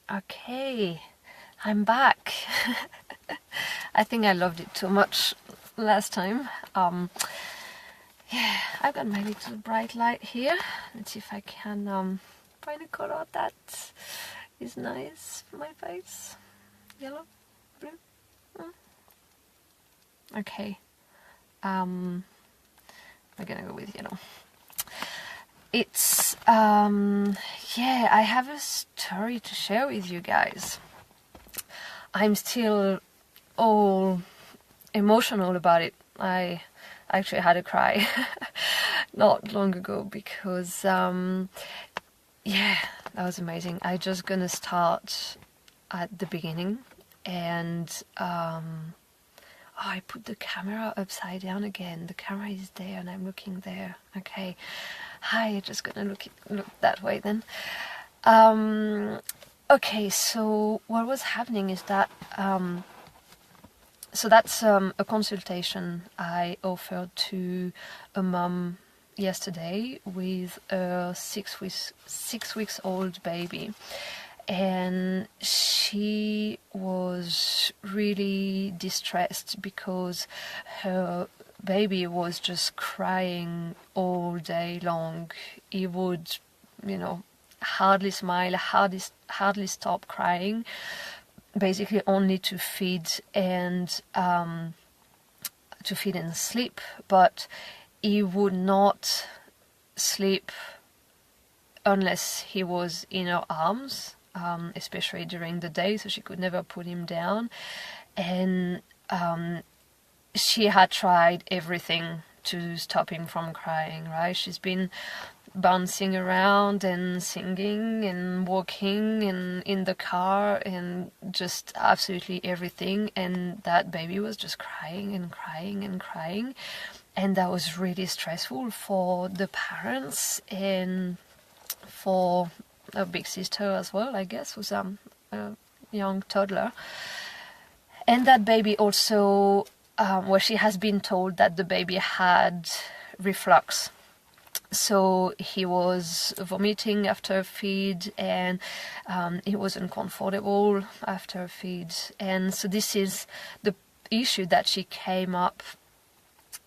Okay, I'm back. I think I loved it too much last time. Yeah, I've got my little bright light here. Let's see if I can find a color that is nice for my face. Yellow, blue. Okay. We're gonna go with yellow. It's yeah, I have a story to share with you guys. I'm still all emotional about it. I actually had a cry not long ago because yeah, that was amazing. I just gonna start at the beginning, and I put the camera upside down again. The camera is there and I'm looking there. Okay. Hi, just gonna look that way then. Okay, so what was happening is that so that's a consultation I offered to a mom yesterday with a 6 weeks old baby, and she was really distressed because her baby was just crying all day long. He would, hardly smile, hardly stop crying, basically only to feed and sleep. But he would not sleep unless he was in her arms, especially during the day, so she could never put him down. And she had tried everything to stop him from crying, right? She's been bouncing around and singing and walking and in the car and just absolutely everything, and that baby was just crying and crying and crying, and that was really stressful for the parents and for a big sister as well, I guess, who's a young toddler. And that baby also, she has been told that the baby had reflux. So he was vomiting after a feed, and he was uncomfortable after a feed. And so this is the issue that she came up,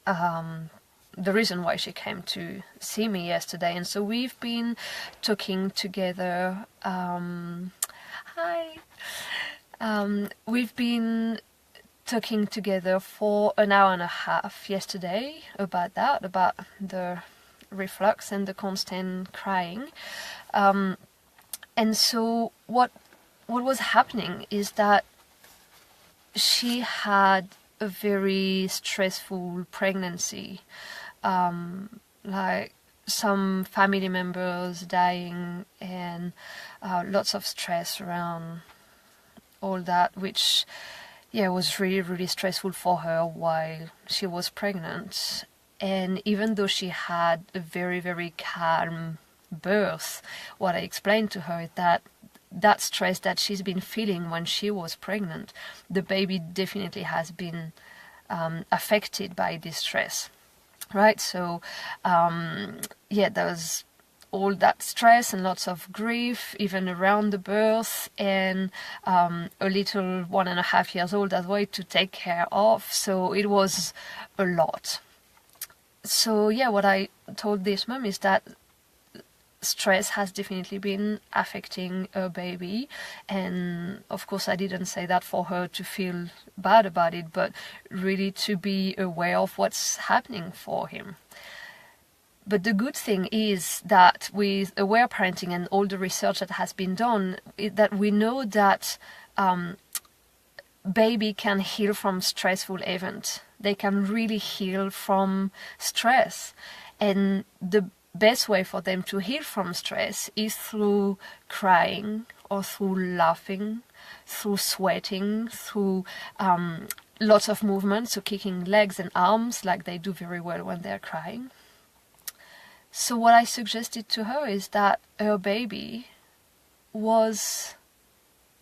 the reason why she came to see me yesterday. And so we've been talking together. Hi. We've been talking together for an hour and a half yesterday about the reflux and the constant crying. And so what was happening is that she had a very stressful pregnancy, like some family members dying and lots of stress around all that, which was really, really stressful for her while she was pregnant. And even though she had a very, very calm birth, what I explained to her is that stress that she's been feeling when she was pregnant, the baby definitely has been affected by this stress, right? So there was all that stress and lots of grief even around the birth, and a little 1.5 years old as well to take care of. So it was a lot. So what I told this mom is that stress has definitely been affecting her baby, and of course I didn't say that for her to feel bad about it, but really to be aware of what's happening for him. But the good thing is that with aware parenting and all the research that has been done, that we know that baby can heal from stressful events. They can really heal from stress. And the best way for them to heal from stress is through crying or through laughing, through sweating, through lots of movement, so kicking legs and arms like they do very well when they're crying. So what I suggested to her is that her baby was,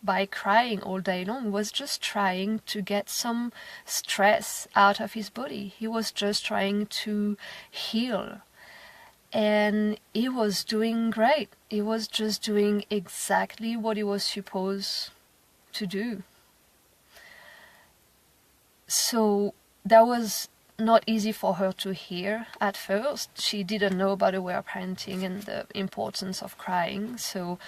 by crying all day long, was just trying to get some stress out of his body. He was just trying to heal. and he was doing great. He was just doing exactly what he was supposed to do. So that was not easy for her to hear at first. She didn't know about aware parenting and the importance of crying. So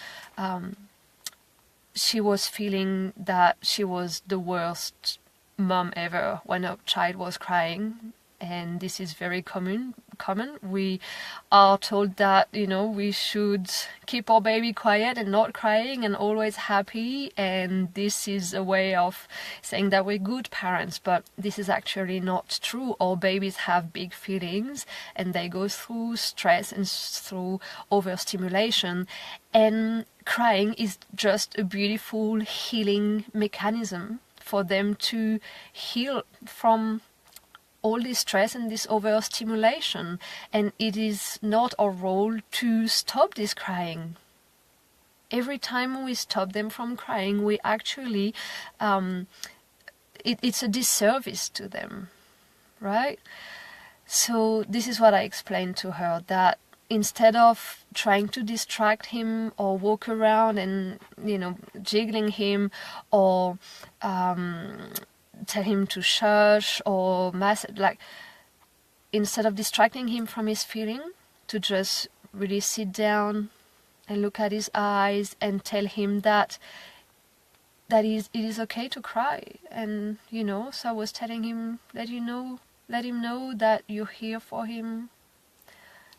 she was feeling that she was the worst mom ever when a child was crying. And this is very common. We are told that, we should keep our baby quiet and not crying and always happy. And this is a way of saying that we're good parents, but this is actually not true. Our babies have big feelings and they go through stress and through overstimulation. And crying is just a beautiful healing mechanism for them to heal from all this stress and this overstimulation. And it is not our role to stop this crying. Every time we stop them from crying, we actually, it's a disservice to them, right? So this is what I explained to her, that instead of trying to distract him or walk around and, jiggling him or tell him to shush or instead of distracting him from his feeling, to just really sit down and look at his eyes and tell him that it is okay to cry. And so I was telling him, let him know that you're here for him,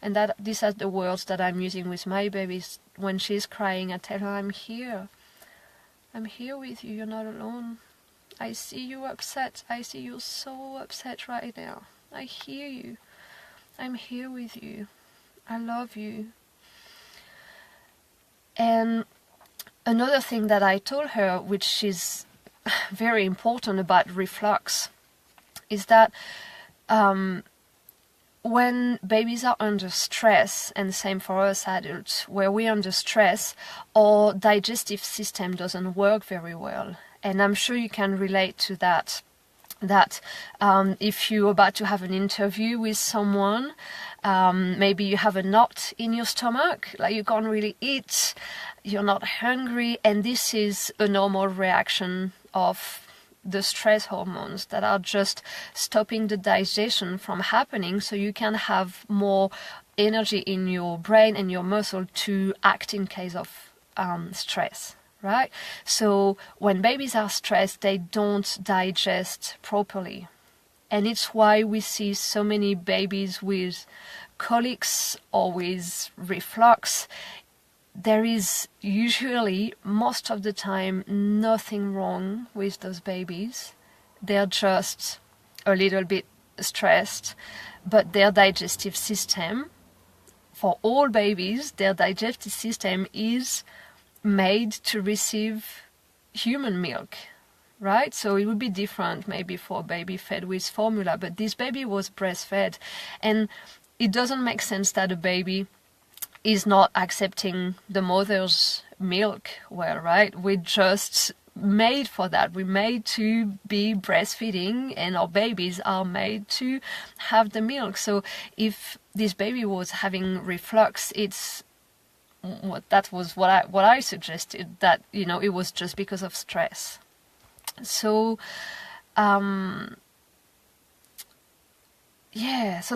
and that these are the words that I'm using with my babies. When she's crying, I tell her, I'm here with you, you're not alone. I see you upset. I see you so upset right now. I hear you. I'm here with you. I love you. And another thing that I told her, which is very important about reflux, is that when babies are under stress, and same for us adults, where we're under stress, our digestive system doesn't work very well. And I'm sure you can relate to that if you're about to have an interview with someone, maybe you have a knot in your stomach, like you can't really eat, you're not hungry, and this is a normal reaction of the stress hormones that are just stopping the digestion from happening, so you can have more energy in your brain and your muscle to act in case of stress. Right? So when babies are stressed, they don't digest properly. And it's why we see so many babies with colics or with reflux. There is usually, most of the time, nothing wrong with those babies. They're just a little bit stressed, but their digestive system, for all babies, their digestive system is made to receive human milk, right? So it would be different maybe for a baby fed with formula, but this baby was breastfed, and it doesn't make sense that a baby is not accepting the mother's milk well, right? We're just made for that. We're made to be breastfeeding, and our babies are made to have the milk. So if this baby was having reflux, that was what I suggested, that it was just because of stress. So so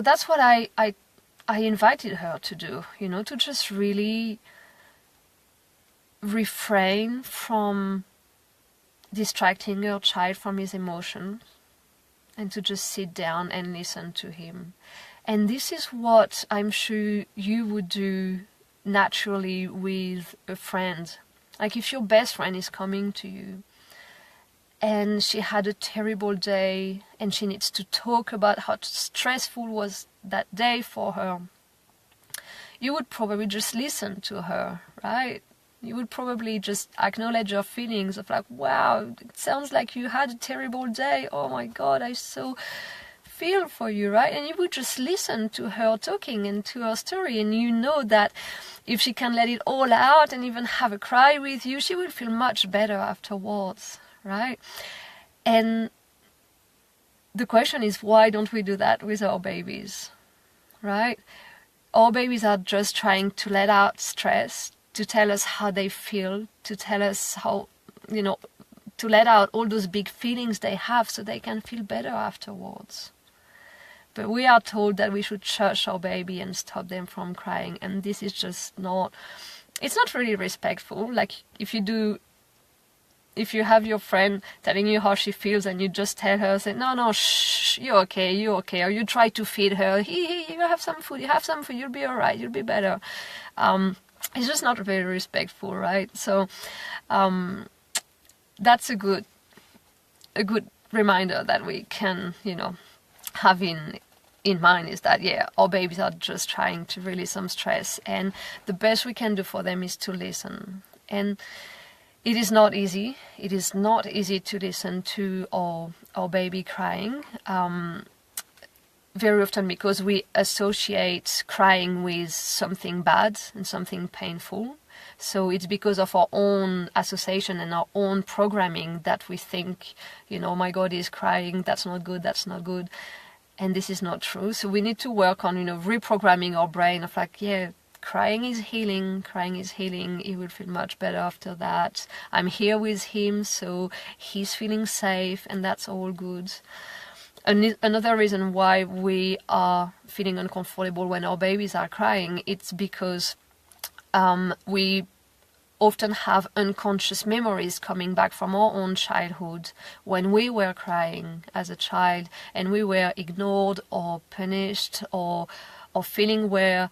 that's what I invited her to do, to just really refrain from distracting her child from his emotions and to just sit down and listen to him. And this is what I'm sure you would do naturally with a friend. Like if your best friend is coming to you and she had a terrible day and she needs to talk about how stressful was that day for her, you would probably just listen to her, right? You would probably just acknowledge her feelings of like, wow, it sounds like you had a terrible day. Oh my God, I so feel for you, right? And you would just listen to her talking and to her story, and you know that if she can let it all out and even have a cry with you, she will feel much better afterwards, right? And the question is, why don't we do that with our babies, right? our babies are just trying to let out stress, to tell us how they feel, to tell us how, to let out all those big feelings they have so they can feel better afterwards. But we are told that we should shush our baby and stop them from crying, and this is just not, it's not really respectful. Like if you have your friend telling you how she feels and you just tell her, say, no, shh, you're okay, or you try to feed her, you have some food, you'll be all right, you'll be better. It's just not very respectful, right? So that's a good reminder that we can, have in mind, is that, our babies are just trying to release some stress, and the best we can do for them is to listen. And it is not easy. It is not easy to listen to our baby crying, very often because we associate crying with something bad and something painful. So it's because of our own association and our own programming that we think, my God is crying, that's not good. And this is not true. So we need to work on, reprogramming our brain of like, crying is healing, he will feel much better after that. I'm here with him, so he's feeling safe, and that's all good. Another reason why we are feeling uncomfortable when our babies are crying, it's because we often have unconscious memories coming back from our own childhood when we were crying as a child and we were ignored or punished or feeling were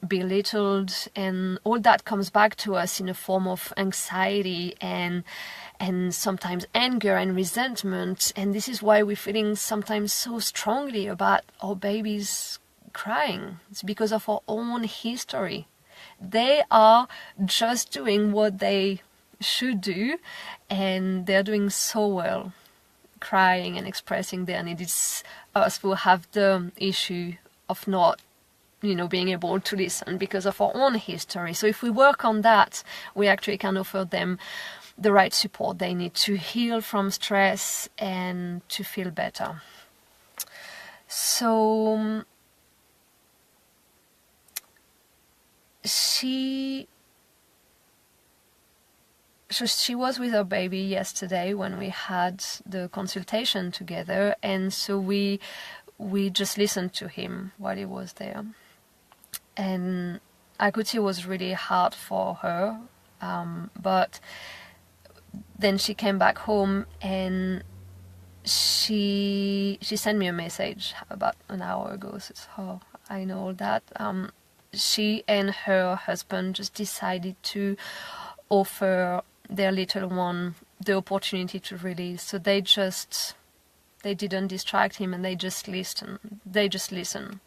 belittled, and all that comes back to us in a form of anxiety and sometimes anger and resentment. And this is why we're feeling sometimes so strongly about our babies crying. It's because of our own history. They are just doing what they should do, and they're doing so well, crying and expressing their needs. It's us who have the issue of not being able to listen because of our own history. So if we work on that, we actually can offer them the right support they need to heal from stress and to feel better. So she was with her baby yesterday when we had the consultation together, and so we just listened to him while he was there. And I could see it was really hard for her, but then she came back home and she sent me a message about an hour ago. So it's how I know all that. She and her husband just decided to offer their little one the opportunity to release. So they didn't distract him, and they just listened.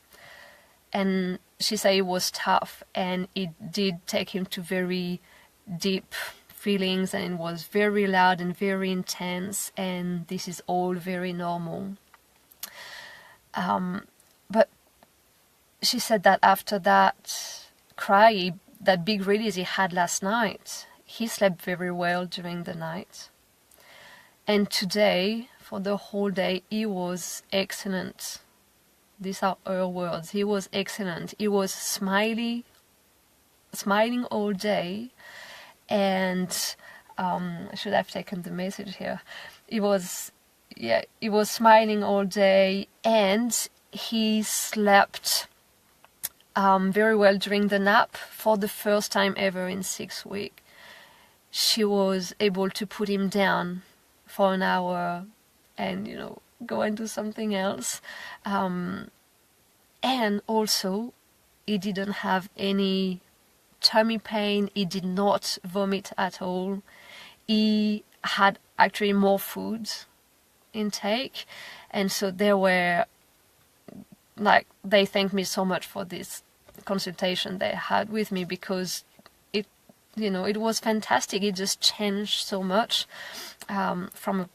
And she said it was tough, and it did take him to very deep feelings, and it was very loud and very intense, and this is all very normal. But she said that after that cry, that big release he had last night, he slept very well during the night. And today, for the whole day, he was excellent. These are her words. He was excellent. He was smiling all day. And I should have taken the message here. He was smiling all day, and he slept very well during the nap for the first time ever in 6 weeks. She was able to put him down for an hour and, go and do something else. And also, he didn't have any tummy pain. He did not vomit at all. He had actually more food intake. And so they thanked me so much for this consultation they had with me, because it was fantastic. It just changed so much from a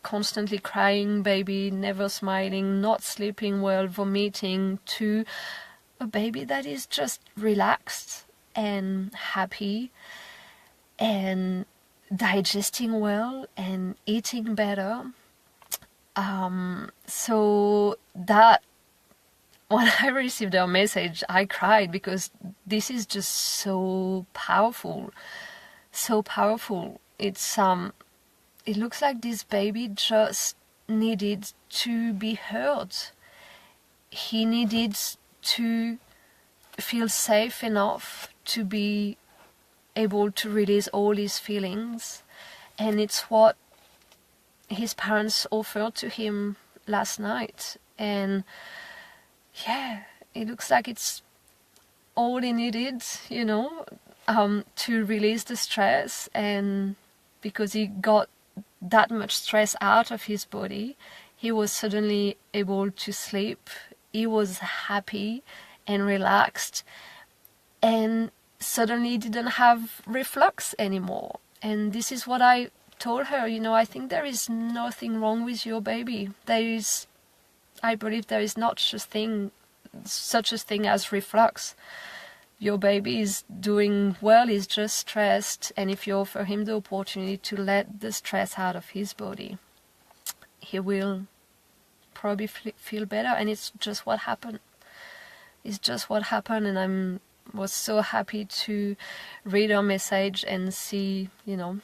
constantly crying baby, never smiling, not sleeping well, vomiting, to a baby that is just relaxed and happy and digesting well and eating better. So that when I received her message, I cried, because this is just so powerful, so powerful. It looks like this baby just needed to be heard. He needed to feel safe enough to be able to release all his feelings, and it's what his parents offered to him last night. And yeah, it looks like it's all he needed, to release the stress. And because he got that much stress out of his body, he was suddenly able to sleep. He was happy and relaxed, and suddenly didn't have reflux anymore. And this is what I told her, I think there is nothing wrong with your baby. I believe there is not such a thing as reflux. Your baby is doing well, he's just stressed, and if you offer him the opportunity to let the stress out of his body, he will probably feel better. And it's just what happened. It's just what happened, and was so happy to read her message and see,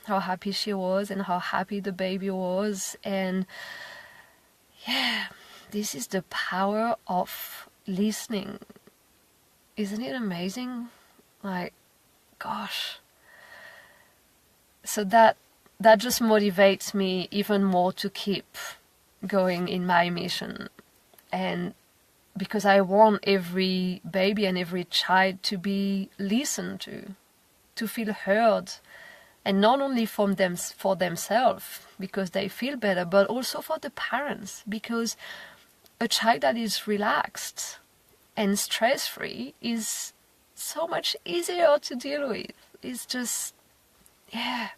how happy she was and how happy the baby was. And yeah, this is the power of listening. Isn't it amazing? Like, gosh. So that just motivates me even more to keep going in my mission. And because I want every baby and every child to be listened to feel heard, and not only for themselves, because they feel better, but also for the parents, because a child that is relaxed and stress-free is so much easier to deal with. It's just, yeah,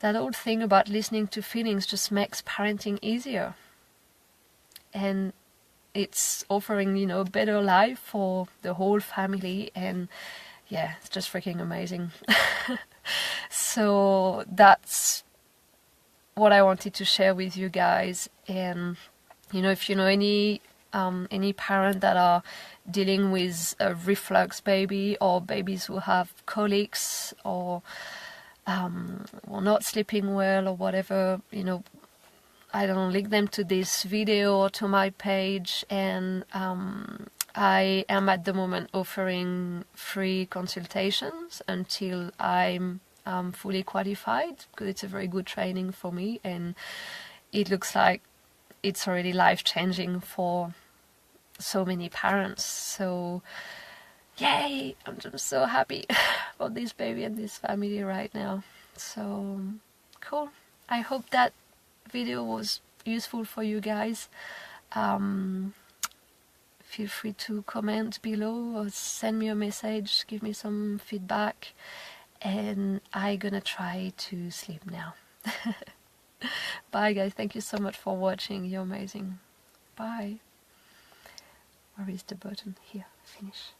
that old thing about listening to feelings just makes parenting easier. And it's offering, a better life for the whole family. And yeah, it's just freaking amazing. So that's what I wanted to share with you guys. And, if you know any parent that are dealing with a reflux baby, or babies who have colics, or not sleeping well, or whatever, I don't link them to this video or to my page. And I am at the moment offering free consultations until I'm fully qualified, because it's a very good training for me, and it looks like it's already life-changing for so many parents. So yay, I'm just so happy for this baby and this family right now. So cool. I hope that video was useful for you guys. Feel free to comment below or send me a message, give me some feedback, and I'm gonna try to sleep now. Bye guys, thank you so much for watching, you're amazing. Bye. Where is the button? Here, finish.